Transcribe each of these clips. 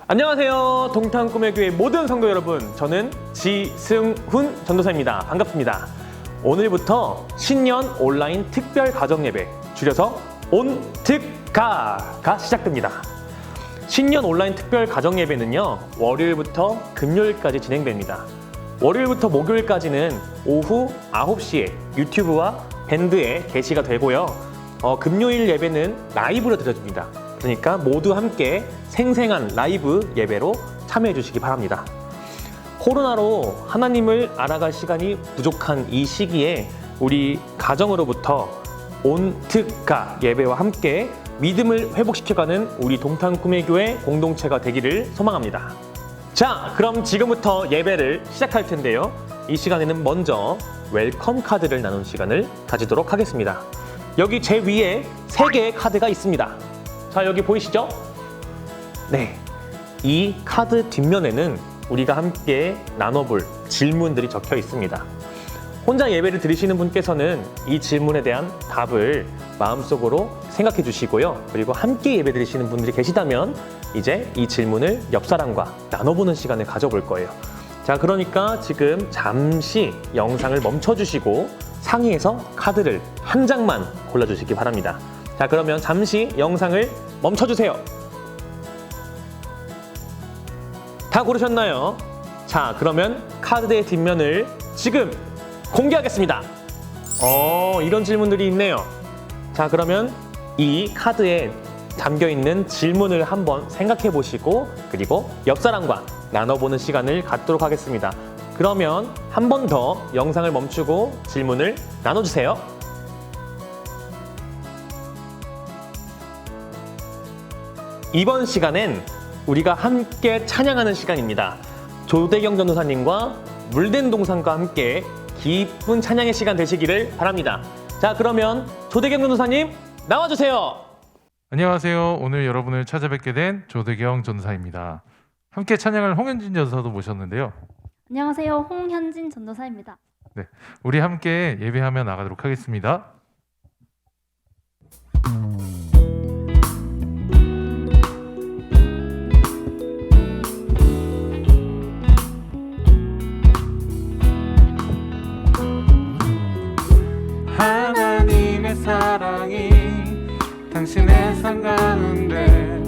안녕하세요. 동탄 꿈의 교회 모든 성도 여러분, 저는 지승훈 전도사입니다. 반갑습니다. 오늘부터 신년 온라인 특별 가정예배, 줄여서 온특가가 시작됩니다. 신년 온라인 특별 가정예배는요, 월요일부터 금요일까지 진행됩니다. 월요일부터 목요일까지는 오후 9시에 유튜브와 밴드에 게시가 되고요. 금요일 예배는 라이브로 드려집니다. 그러니까 모두 함께 생생한 라이브 예배로 참여해 주시기 바랍니다. 코로나로 하나님을 알아갈 시간이 부족한 이 시기에 우리 가정으로부터 온특가 예배와 함께 믿음을 회복시켜가는 우리 동탄 꿈의 교회 공동체가 되기를 소망합니다. 자, 그럼 지금부터 예배를 시작할 텐데요. 이 시간에는 먼저 웰컴 카드를 나눈 시간을 가지도록 하겠습니다. 여기 제 위에 3개의 카드가 있습니다. 자, 여기 보이시죠? 네, 이 카드 뒷면에는 우리가 함께 나눠볼 질문들이 적혀 있습니다. 혼자 예배를 드리시는 분께서는 이 질문에 대한 답을 마음속으로 생각해 주시고요. 그리고 함께 예배 드리시는 분들이 계시다면 이제 이 질문을 옆사람과 나눠보는 시간을 가져볼 거예요. 자, 그러니까 지금 잠시 영상을 멈춰주시고 상의에서 카드를 한 장만 골라주시기 바랍니다. 자, 그러면 잠시 영상을 멈춰주세요. 다 고르셨나요? 자, 그러면 카드의 뒷면을 지금 공개하겠습니다. 이런 질문들이 있네요. 자, 그러면 이 카드에 담겨있는 질문을 한번 생각해 보시고 그리고 옆 사람과 나눠보는 시간을 갖도록 하겠습니다. 그러면 한 번 더 영상을 멈추고 질문을 나눠주세요. 이번 시간엔 우리가 함께 찬양하는 시간입니다. 조대경 전도사님과 물된 동산과 함께 기쁜 찬양의 시간 되시기를 바랍니다. 자, 그러면 조대경 전도사님 나와주세요. 안녕하세요. 오늘 여러분을 찾아뵙게 된 조대경 전도사입니다. 함께 찬양할 홍현진 전도사도 모셨는데요. 안녕하세요. 홍현진 전도사입니다. 네, 우리 함께 예배하며 나가도록 하겠습니다. 하나님의 사랑이 당신의 삶 가운데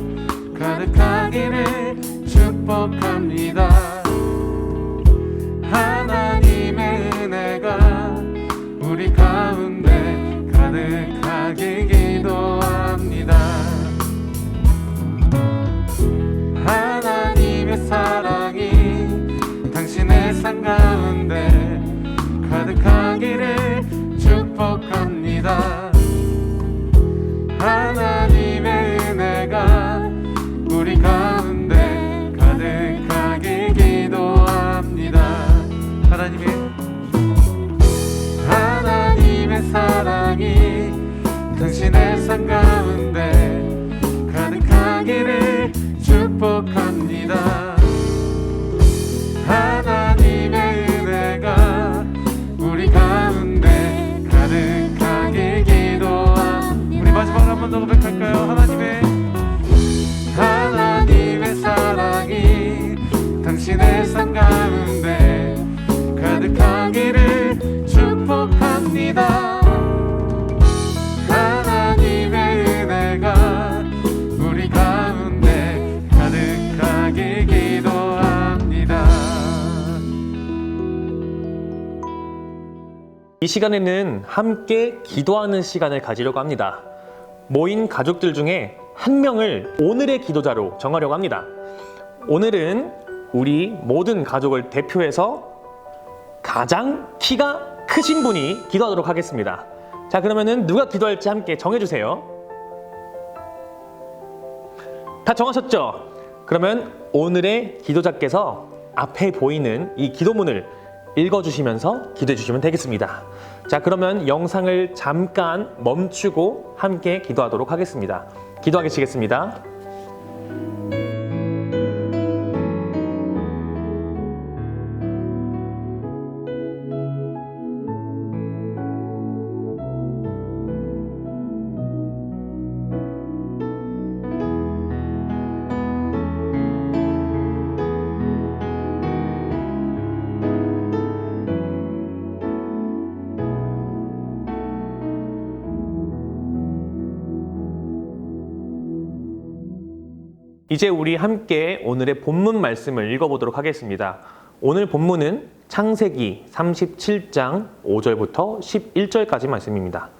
가득하기를 축복합니다. 하나님의 은혜가 우리 가운데 가득하길 기도합니다. 하나님의 사랑이 당신의 삶 가운데 가득하기를 축복합니다. 하나님의 은혜가 우리 가운데 가득하길 기도합니다. 하나님의 사랑이 당신의 삶 가운데 가득하기를 축복합니다. 하나님의 은혜가 우리 가운데 가득하길 기도합니다. 우리 마지막으로 한 번 더 고백할까요? 하나님의 사랑이 당신의 삶 가운데 가득하기를 축복합니다. 하나님의 은혜가 우리 가운데 가득하길 기도합니다. 이 시간에는 함께 기도하는 시간을 가지려고 합니다. 모인 가족들 중에 한 명을 오늘의 기도자로 정하려고 합니다. 오늘은 우리 모든 가족을 대표해서 가장 키가 크신 분이 기도하도록 하겠습니다. 자, 그러면은 누가 기도할지 함께 정해주세요. 다 정하셨죠? 그러면 오늘의 기도자께서 앞에 보이는 이 기도문을 읽어주시면서 기도해 주시면 되겠습니다. 자, 그러면 영상을 잠깐 멈추고 함께 기도하도록 하겠습니다. 기도하시겠습니다. 이제 우리 함께 오늘의 본문 말씀을 읽어보도록 하겠습니다. 오늘 본문은 창세기 37장 5절부터 11절까지 말씀입니다.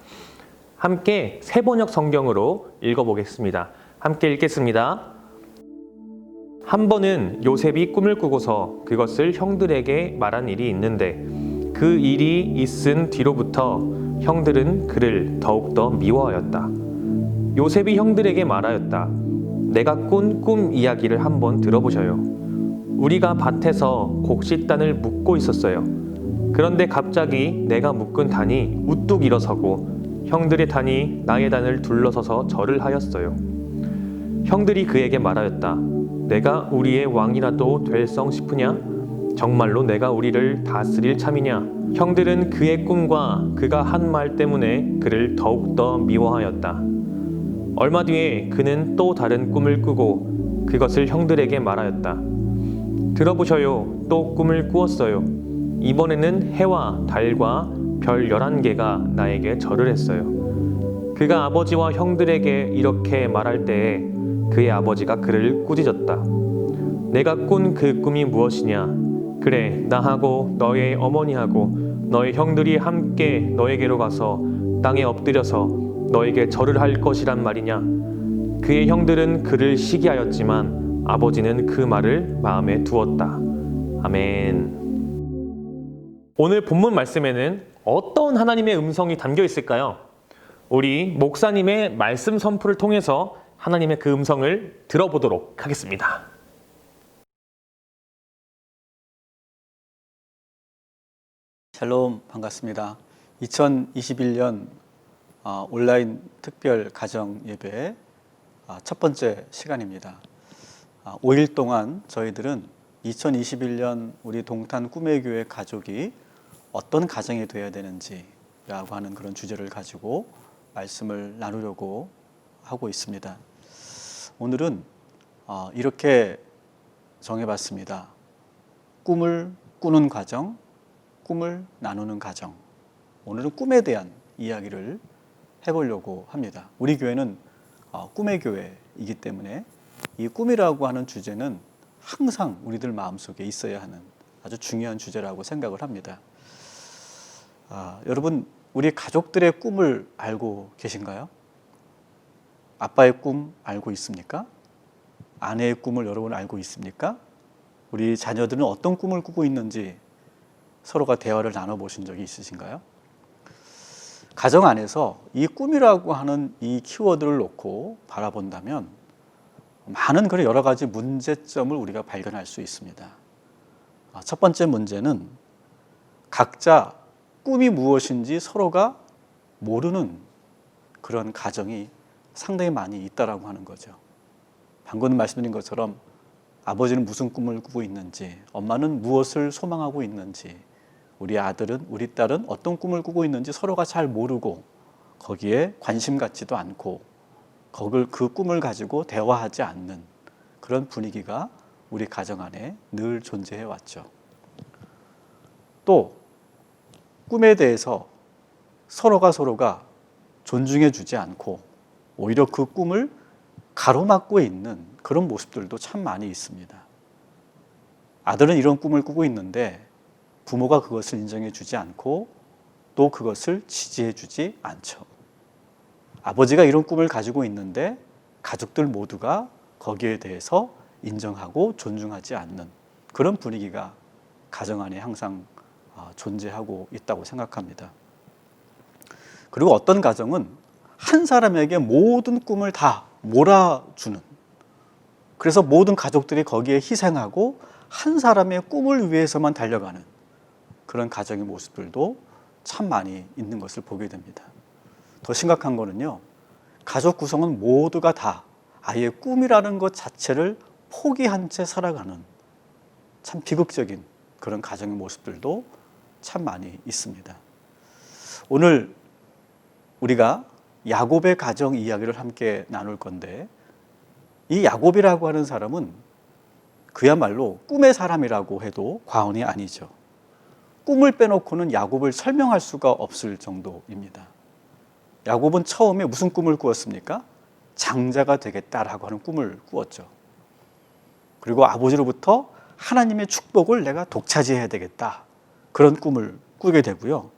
함께 세번역 성경으로 읽어보겠습니다. 함께 읽겠습니다. 한 번은 요셉이 꿈을 꾸고서 그것을 형들에게 말한 일이 있는데 그 일이 있은 뒤로부터 형들은 그를 더욱더 미워하였다. 요셉이 형들에게 말하였다. 내가 꾼 꿈 이야기를 한번 들어보셔요. 우리가 밭에서 곡식단을 묶고 있었어요. 그런데 갑자기 내가 묶은 단이 우뚝 일어서고 형들의 단이 나의 단을 둘러서서 절을 하였어요. 형들이 그에게 말하였다. 내가 우리의 왕이라도 될성 싶으냐? 정말로 내가 우리를 다스릴 참이냐? 형들은 그의 꿈과 그가 한 말 때문에 그를 더욱더 미워하였다. 얼마 뒤에 그는 또 다른 꿈을 꾸고 그것을 형들에게 말하였다. 들어보셔요. 또 꿈을 꾸었어요. 이번에는 해와 달과 별 11개가 나에게 절을 했어요. 그가 아버지와 형들에게 이렇게 말할 때에 그의 아버지가 그를 꾸짖었다. 내가 꾼 그 꿈이 무엇이냐? 그래, 나하고 너의 어머니하고 너의 형들이 함께 너에게로 가서 땅에 엎드려서 너에게 절을 할 것이란 말이냐? 그의 형들은 그를 시기하였지만 아버지는 그 말을 마음에 두었다. 아멘. 오늘 본문 말씀에는 어떤 하나님의 음성이 담겨 있을까요? 우리 목사님의 말씀 선포를 통해서 하나님의 그 음성을 들어보도록 하겠습니다. 샬롬, 반갑습니다. 2021년 온라인 특별 가정 예배 첫 번째 시간입니다. 5일 동안 저희들은 2021년 우리 동탄 꿈의 교회 가족이 어떤 가정이 되어야 되는지라고 하는 그런 주제를 가지고 말씀을 나누려고 하고 있습니다. 오늘은 이렇게 정해봤습니다. 꿈을 꾸는 과정, 꿈을 나누는 가정. 오늘은 꿈에 대한 이야기를 해보려고 합니다. 우리 교회는 꿈의 교회이기 때문에 이 꿈이라고 하는 주제는 항상 우리들 마음속에 있어야 하는 아주 중요한 주제라고 생각을 합니다. 여러분, 우리 가족들의 꿈을 알고 계신가요? 아빠의 꿈 알고 있습니까? 아내의 꿈을 여러분 알고 있습니까? 우리 자녀들은 어떤 꿈을 꾸고 있는지 서로가 대화를 나눠보신 적이 있으신가요? 가정 안에서 이 꿈이라고 하는 이 키워드를 놓고 바라본다면 많은 그런 여러 가지 문제점을 우리가 발견할 수 있습니다. 첫 번째 문제는 각자 꿈이 무엇인지 서로가 모르는 그런 가정이 상당히 많이 있다라고 하는 거죠. 방금 말씀드린 것처럼 아버지는 무슨 꿈을 꾸고 있는지, 엄마는 무엇을 소망하고 있는지, 우리 아들은, 우리 딸은 어떤 꿈을 꾸고 있는지 서로가 잘 모르고 거기에 관심 갖지도 않고 그 꿈을 가지고 대화하지 않는 그런 분위기가 우리 가정 안에 늘 존재해 왔죠. 또 꿈에 대해서 서로가 존중해 주지 않고 오히려 그 꿈을 가로막고 있는 그런 모습들도 참 많이 있습니다. 아들은 이런 꿈을 꾸고 있는데 부모가 그것을 인정해 주지 않고 또 그것을 지지해 주지 않죠. 아버지가 이런 꿈을 가지고 있는데 가족들 모두가 거기에 대해서 인정하고 존중하지 않는 그런 분위기가 가정 안에 항상 존재하고 있다고 생각합니다. 그리고 어떤 가정은 한 사람에게 모든 꿈을 다 몰아주는, 그래서 모든 가족들이 거기에 희생하고 한 사람의 꿈을 위해서만 달려가는 그런 가정의 모습들도 참 많이 있는 것을 보게 됩니다. 더 심각한 거는요, 가족 구성은 모두가 다 아예 꿈이라는 것 자체를 포기한 채 살아가는 참 비극적인 그런 가정의 모습들도 참 많이 있습니다. 오늘 우리가 야곱의 가정 이야기를 함께 나눌 건데, 이 야곱이라고 하는 사람은 그야말로 꿈의 사람이라고 해도 과언이 아니죠. 꿈을 빼놓고는 야곱을 설명할 수가 없을 정도입니다. 야곱은 처음에 무슨 꿈을 꾸었습니까? 장자가 되겠다라고 하는 꿈을 꾸었죠. 그리고 아버지로부터 하나님의 축복을 내가 독차지해야 되겠다. 그런 꿈을 꾸게 되고요.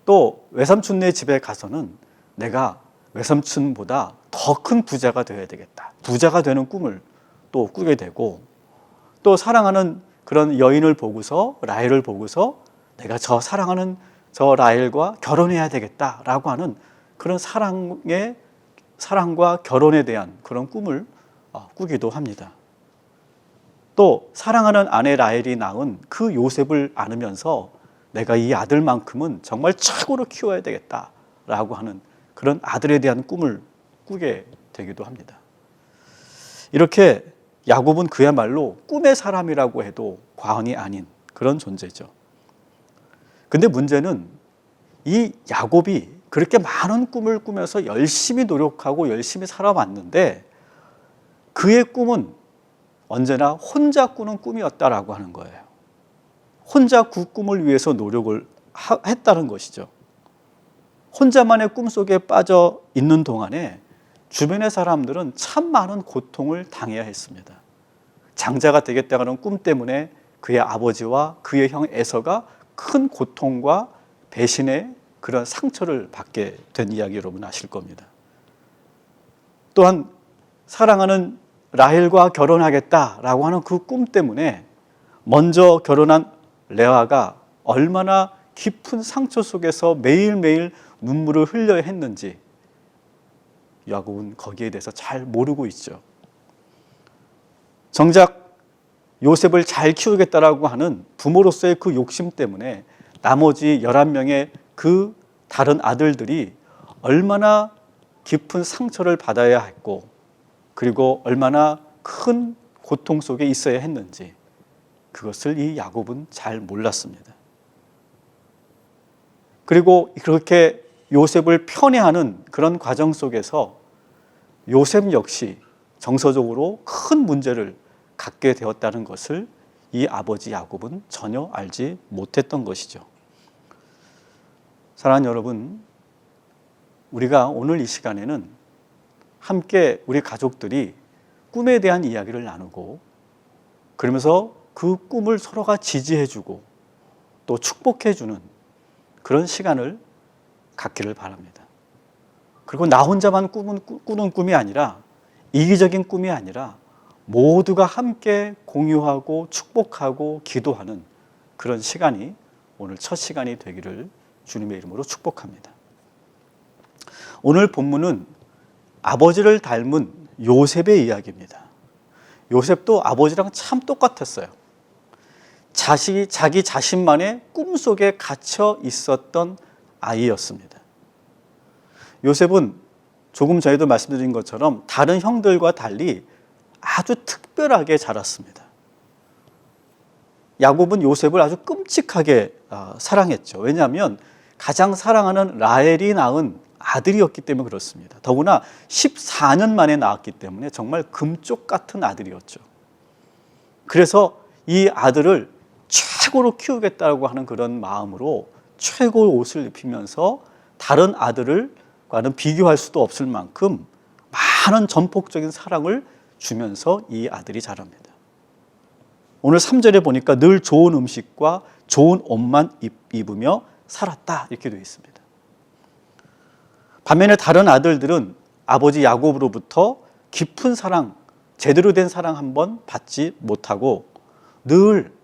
또 외삼촌네 집에 가서는 내가 외삼촌보다 더 큰 부자가 되어야 되겠다. 부자가 되는 꿈을 또 꾸게 되고, 또 사랑하는 그런 여인을 보고서, 라헬을 보고서 내가 저 사랑하는 저 라헬과 결혼해야 되겠다라고 하는 그런 사랑과 결혼에 대한 그런 꿈을 꾸기도 합니다. 또 사랑하는 아내 라헬이 낳은 그 요셉을 안으면서 내가 이 아들만큼은 정말 최고로 키워야 되겠다라고 하는 그런 아들에 대한 꿈을 꾸게 되기도 합니다. 이렇게 야곱은 그야말로 꿈의 사람이라고 해도 과언이 아닌 그런 존재죠. 근데 문제는 이 야곱이 그렇게 많은 꿈을 꾸면서 열심히 노력하고 열심히 살아왔는데 그의 꿈은 언제나 혼자 꾸는 꿈이었다라고 하는 거예요. 혼자 그 꿈을 위해서 노력을 했다는 것이죠. 혼자만의 꿈속에 빠져 있는 동안에 주변의 사람들은 참 많은 고통을 당해야 했습니다. 장자가 되겠다는 꿈 때문에 그의 아버지와 그의 형 에서가 큰 고통과 배신의 그런 상처를 받게 된 이야기 여러분 아실 겁니다. 또한 사랑하는 라헬과 결혼하겠다라고 하는 그 꿈 때문에 먼저 결혼한 레아가 얼마나 깊은 상처 속에서 매일매일 눈물을 흘려야 했는지 야곱은 거기에 대해서 잘 모르고 있죠. 정작 요셉을 잘 키우겠다라고 하는 부모로서의 그 욕심 때문에 나머지 11명의 그 다른 아들들이 얼마나 깊은 상처를 받아야 했고 그리고 얼마나 큰 고통 속에 있어야 했는지 그것을 이 야곱은 잘 몰랐습니다. 그리고 그렇게 요셉을 편애하는 그런 과정 속에서 요셉 역시 정서적으로 큰 문제를 갖게 되었다는 것을 이 아버지 야곱은 전혀 알지 못했던 것이죠. 사랑하는 여러분, 우리가 오늘 이 시간에는 함께 우리 가족들이 꿈에 대한 이야기를 나누고 그러면서 그 꿈을 서로가 지지해주고 또 축복해주는 그런 시간을 갖기를 바랍니다. 그리고 나 혼자만 꾸는 꿈이 아니라 이기적인 꿈이 아니라 모두가 함께 공유하고 축복하고 기도하는 그런 시간이 오늘 첫 시간이 되기를 주님의 이름으로 축복합니다. 오늘 본문은 아버지를 닮은 요셉의 이야기입니다. 요셉도 아버지랑 참 똑같았어요. 자기 자신만의 꿈속에 갇혀 있었던 아이였습니다. 요셉은 조금 전에도 말씀드린 것처럼 다른 형들과 달리 아주 특별하게 자랐습니다. 야곱은 요셉을 아주 끔찍하게 사랑했죠. 왜냐하면 가장 사랑하는 라헬이 낳은 아들이었기 때문에 그렇습니다. 더구나 14년 만에 낳았기 때문에 정말 금쪽 같은 아들이었죠. 그래서 이 아들을 최고로 키우겠다고 하는 그런 마음으로 최고의 옷을 입히면서 다른 아들과는 비교할 수도 없을 만큼 많은 전폭적인 사랑을 주면서 이 아들이 자랍니다. 오늘 3절에 보니까 늘 좋은 음식과 좋은 옷만 입으며 살았다 이렇게 되어 있습니다. 반면에 다른 아들들은 아버지 야곱으로부터 깊은 사랑, 제대로 된 사랑 한번 받지 못하고 늘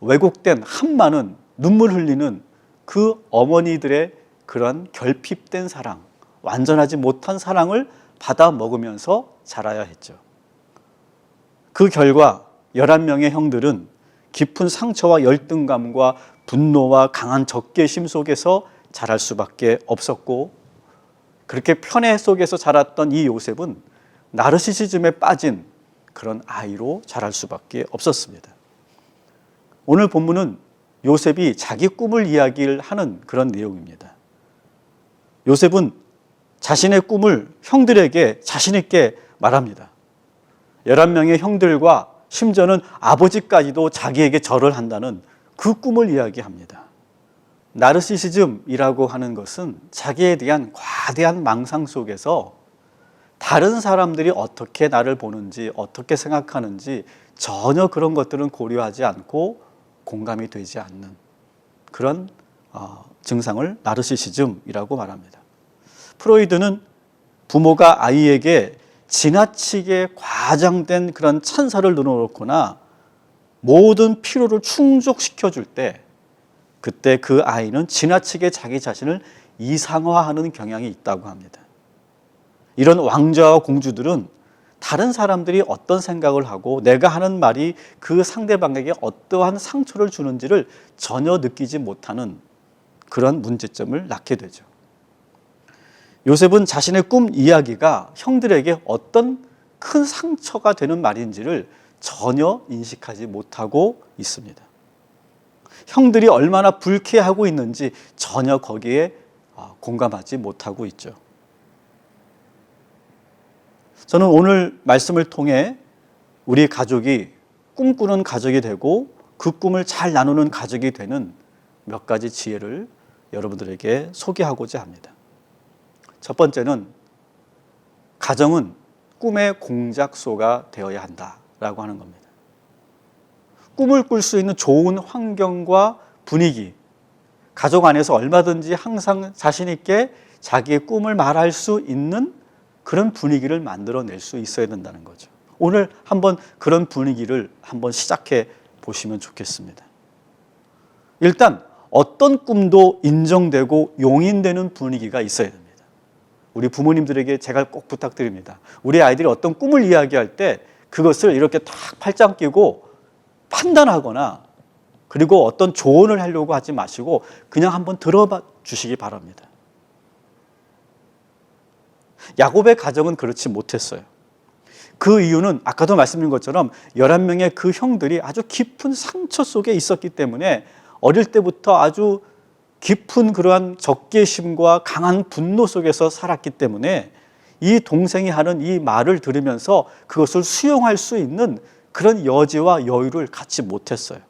왜곡된 한많은 눈물 흘리는 그 어머니들의 그런 결핍된 사랑, 완전하지 못한 사랑을 받아 먹으면서 자라야 했죠. 그 결과 11명의 형들은 깊은 상처와 열등감과 분노와 강한 적개심 속에서 자랄 수밖에 없었고 그렇게 편애 속에서 자랐던 이 요셉은 나르시시즘에 빠진 그런 아이로 자랄 수밖에 없었습니다. 오늘 본문은 요셉이 자기 꿈을 이야기를 하는 그런 내용입니다. 요셉은 자신의 꿈을 형들에게 자신 있게 말합니다. 11명의 형들과 심지어는 아버지까지도 자기에게 절을 한다는 그 꿈을 이야기합니다. 나르시시즘이라고 하는 것은 자기에 대한 과대한 망상 속에서 다른 사람들이 어떻게 나를 보는지, 어떻게 생각하는지 전혀 그런 것들은 고려하지 않고 공감이 되지 않는 그런 증상을 나르시시즘이라고 말합니다. 프로이드는 부모가 아이에게 지나치게 과장된 그런 찬사를 늘어놓거나 모든 필요를 충족시켜줄 때 그때 그 아이는 지나치게 자기 자신을 이상화하는 경향이 있다고 합니다. 이런 왕자와 공주들은 다른 사람들이 어떤 생각을 하고 내가 하는 말이 그 상대방에게 어떠한 상처를 주는지를 전혀 느끼지 못하는 그런 문제점을 낳게 되죠. 요셉은 자신의 꿈 이야기가 형들에게 어떤 큰 상처가 되는 말인지를 전혀 인식하지 못하고 있습니다. 형들이 얼마나 불쾌하고 있는지 전혀 거기에 공감하지 못하고 있죠. 저는 오늘 말씀을 통해 우리 가족이 꿈꾸는 가족이 되고 그 꿈을 잘 나누는 가족이 되는 몇 가지 지혜를 여러분들에게 소개하고자 합니다. 첫 번째는 가정은 꿈의 공작소가 되어야 한다라고 하는 겁니다. 꿈을 꿀 수 있는 좋은 환경과 분위기, 가족 안에서 얼마든지 항상 자신 있게 자기의 꿈을 말할 수 있는 그런 분위기를 만들어낼 수 있어야 된다는 거죠. 오늘 한번 그런 분위기를 한번 시작해 보시면 좋겠습니다. 일단 어떤 꿈도 인정되고 용인되는 분위기가 있어야 됩니다. 우리 부모님들에게 제가 꼭 부탁드립니다. 우리 아이들이 어떤 꿈을 이야기할 때 그것을 이렇게 딱 팔짱 끼고 판단하거나 그리고 어떤 조언을 하려고 하지 마시고 그냥 한번 들어봐 주시기 바랍니다. 야곱의 가정은 그렇지 못했어요. 그 이유는 아까도 말씀드린 것처럼 11명의 그 형들이 아주 깊은 상처 속에 있었기 때문에 어릴 때부터 아주 깊은 그러한 적개심과 강한 분노 속에서 살았기 때문에 이 동생이 하는 이 말을 들으면서 그것을 수용할 수 있는 그런 여지와 여유를 갖지 못했어요.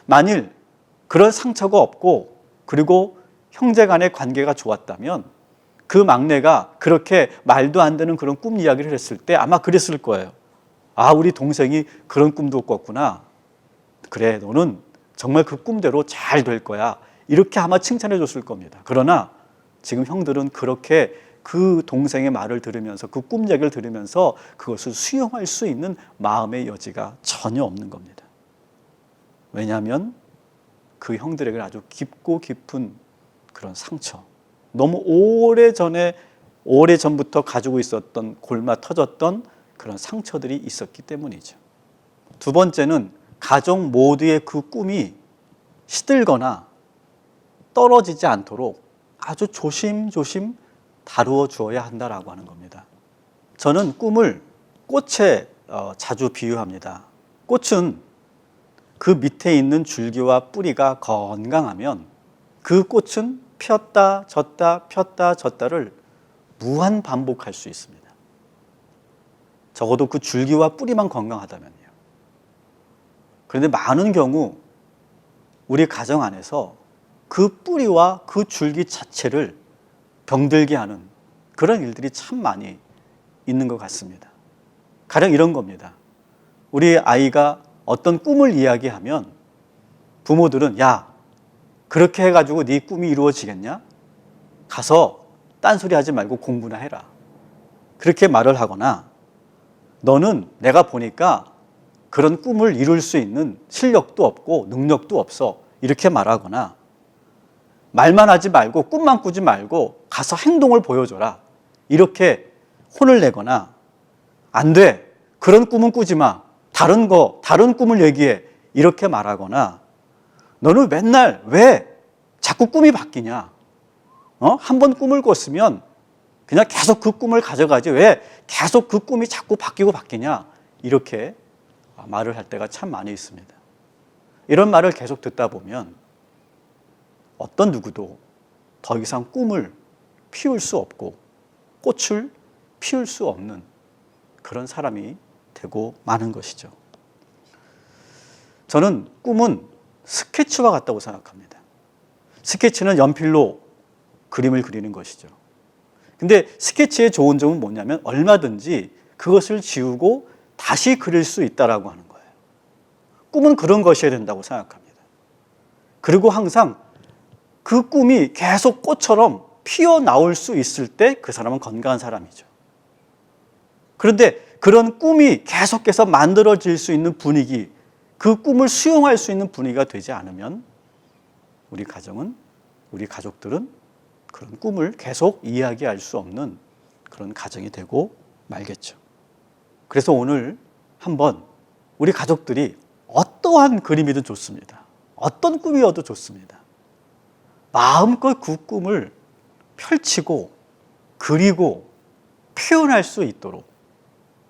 만일 그런 상처가 없고 그리고 형제 간의 관계가 좋았다면 그 막내가 그렇게 말도 안 되는 그런 꿈 이야기를 했을 때 아마 그랬을 거예요. 아, 우리 동생이 그런 꿈도 꿨구나. 그래, 너는 정말 그 꿈대로 잘 될 거야. 이렇게 아마 칭찬해 줬을 겁니다. 그러나 지금 형들은 그렇게 그 동생의 말을 들으면서 그 꿈 얘기를 들으면서 그것을 수용할 수 있는 마음의 여지가 전혀 없는 겁니다. 왜냐하면 그 형들에게 아주 깊고 깊은 그런 상처, 너무 오래전부터 가지고 있었던 골마 터졌던 그런 상처들이 있었기 때문이죠. 두 번째는 가족 모두의 그 꿈이 시들거나 떨어지지 않도록 아주 조심조심 다루어 주어야 한다라고 하는 겁니다. 저는 꿈을 꽃에 자주 비유합니다. 꽃은 그 밑에 있는 줄기와 뿌리가 건강하면 그 꽃은 폈다 졌다 폈다 졌다를 무한 반복할 수 있습니다. 적어도 그 줄기와 뿌리만 건강하다면요. 그런데 많은 경우 우리 가정 안에서 그 뿌리와 그 줄기 자체를 병들게 하는 그런 일들이 참 많이 있는 것 같습니다. 가령 이런 겁니다. 우리 아이가 어떤 꿈을 이야기하면 부모들은 야, 그렇게 해가지고 네 꿈이 이루어지겠냐? 가서 딴소리 하지 말고 공부나 해라. 그렇게 말을 하거나 너는 내가 보니까 그런 꿈을 이룰 수 있는 실력도 없고 능력도 없어. 이렇게 말하거나 말만 하지 말고 꿈만 꾸지 말고 가서 행동을 보여줘라. 이렇게 혼을 내거나 안 돼. 그런 꿈은 꾸지 마. 다른 꿈을 얘기해. 이렇게 말하거나 너는 맨날 왜 자꾸 꿈이 바뀌냐? 한 번 꿈을 꿨으면 그냥 계속 그 꿈을 가져가지 왜 계속 그 꿈이 자꾸 바뀌냐? 이렇게 말을 할 때가 참 많이 있습니다. 이런 말을 계속 듣다 보면 어떤 누구도 더 이상 꿈을 피울 수 없고 꽃을 피울 수 없는 그런 사람이 되고 마는 것이죠. 저는 꿈은 스케치와 같다고 생각합니다. 스케치는 연필로 그림을 그리는 것이죠. 근데 스케치의 좋은 점은 뭐냐면 얼마든지 그것을 지우고 다시 그릴 수 있다라고 하는 거예요. 꿈은 그런 것이어야 된다고 생각합니다. 그리고 항상 그 꿈이 계속 꽃처럼 피어나올 수 있을 때 그 사람은 건강한 사람이죠. 그런데 그런 꿈이 계속해서 만들어질 수 있는 분위기, 그 꿈을 수용할 수 있는 분위기가 되지 않으면 우리 가정은, 우리 가족들은 그런 꿈을 계속 이야기할 수 없는 그런 가정이 되고 말겠죠. 그래서 오늘 한번 우리 가족들이 어떠한 그림이든 좋습니다. 어떤 꿈이어도 좋습니다. 마음껏 그 꿈을 펼치고 그리고 표현할 수 있도록,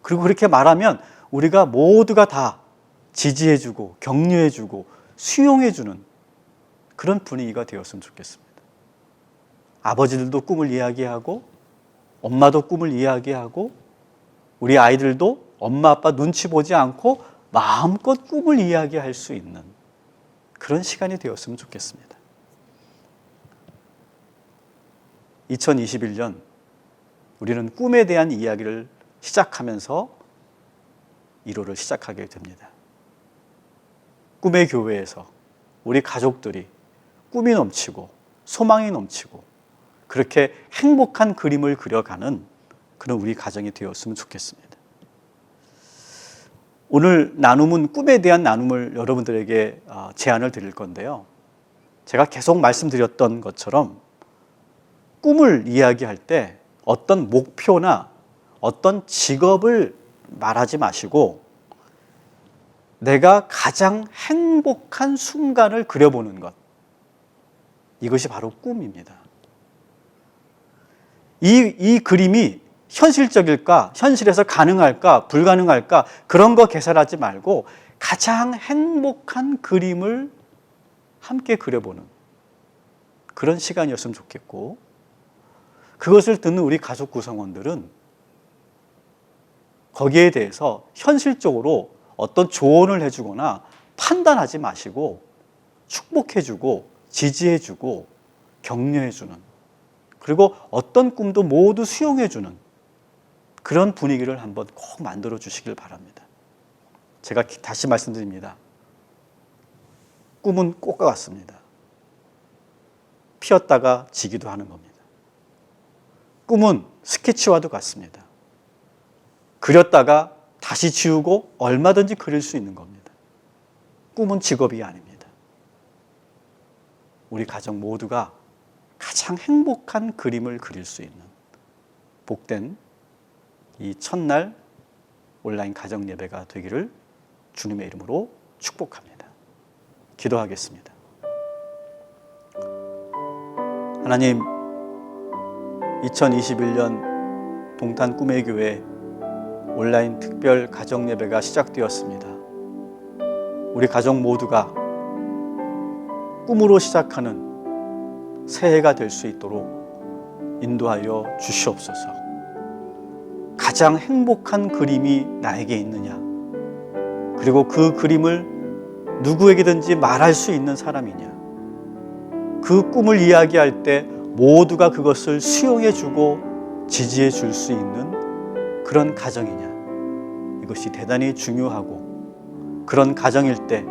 그리고 그렇게 말하면 우리가 모두가 다 지지해주고 격려해주고 수용해주는 그런 분위기가 되었으면 좋겠습니다. 아버지들도 꿈을 이야기하고 엄마도 꿈을 이야기하고 우리 아이들도 엄마 아빠 눈치 보지 않고 마음껏 꿈을 이야기할 수 있는 그런 시간이 되었으면 좋겠습니다. 2021년 우리는 꿈에 대한 이야기를 시작하면서 1호를 시작하게 됩니다. 꿈의 교회에서 우리 가족들이 꿈이 넘치고 소망이 넘치고 그렇게 행복한 그림을 그려가는 그런 우리 가정이 되었으면 좋겠습니다. 오늘 나눔은 꿈에 대한 나눔을 여러분들에게 제안을 드릴 건데요. 제가 계속 말씀드렸던 것처럼 꿈을 이야기할 때 어떤 목표나 어떤 직업을 말하지 마시고 내가 가장 행복한 순간을 그려보는 것, 이것이 바로 꿈입니다. 이 그림이 현실적일까, 현실에서 가능할까, 불가능할까, 그런 거 계산하지 말고 가장 행복한 그림을 함께 그려보는 그런 시간이었으면 좋겠고, 그것을 듣는 우리 가족 구성원들은 거기에 대해서 현실적으로 어떤 조언을 해주거나 판단하지 마시고 축복해주고 지지해주고 격려해주는, 그리고 어떤 꿈도 모두 수용해주는 그런 분위기를 한번 꼭 만들어 주시길 바랍니다. 제가 다시 말씀드립니다. 꿈은 꽃과 같습니다. 피었다가 지기도 하는 겁니다. 꿈은 스케치와도 같습니다. 그렸다가 다시 지우고 얼마든지 그릴 수 있는 겁니다. 꿈은 직업이 아닙니다. 우리 가정 모두가 가장 행복한 그림을 그릴 수 있는 복된 이 첫날 온라인 가정 예배가 되기를 주님의 이름으로 축복합니다. 기도하겠습니다. 하나님, 2021년 동탄 꿈의 교회 온라인 특별 가정 예배가 시작되었습니다. 우리 가족 모두가 꿈으로 시작하는 새해가 될 수 있도록 인도하여 주시옵소서. 가장 행복한 그림이 나에게 있느냐, 그리고 그 그림을 누구에게든지 말할 수 있는 사람이냐, 그 꿈을 이야기할 때 모두가 그것을 수용해주고 지지해 줄 수 있는 그런 가정이냐, 이것이 대단히 중요하고, 그런 가정일 때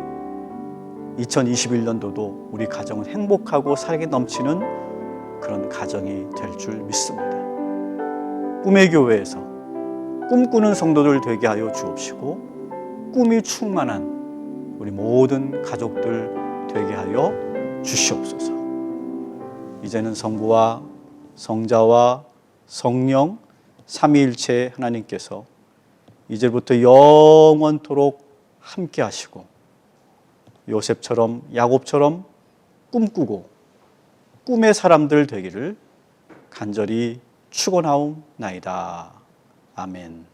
2021년도도 우리 가정은 행복하고 사랑이 넘치는 그런 가정이 될 줄 믿습니다. 꿈의 교회에서 꿈꾸는 성도들 되게 하여 주옵시고, 꿈이 충만한 우리 모든 가족들 되게 하여 주시옵소서. 이제는 성부와 성자와 성령 삼위일체 하나님께서 이제부터 영원토록 함께 하시고, 요셉처럼 야곱처럼 꿈꾸고 꿈의 사람들 되기를 간절히 축원하옵나이다. 아멘.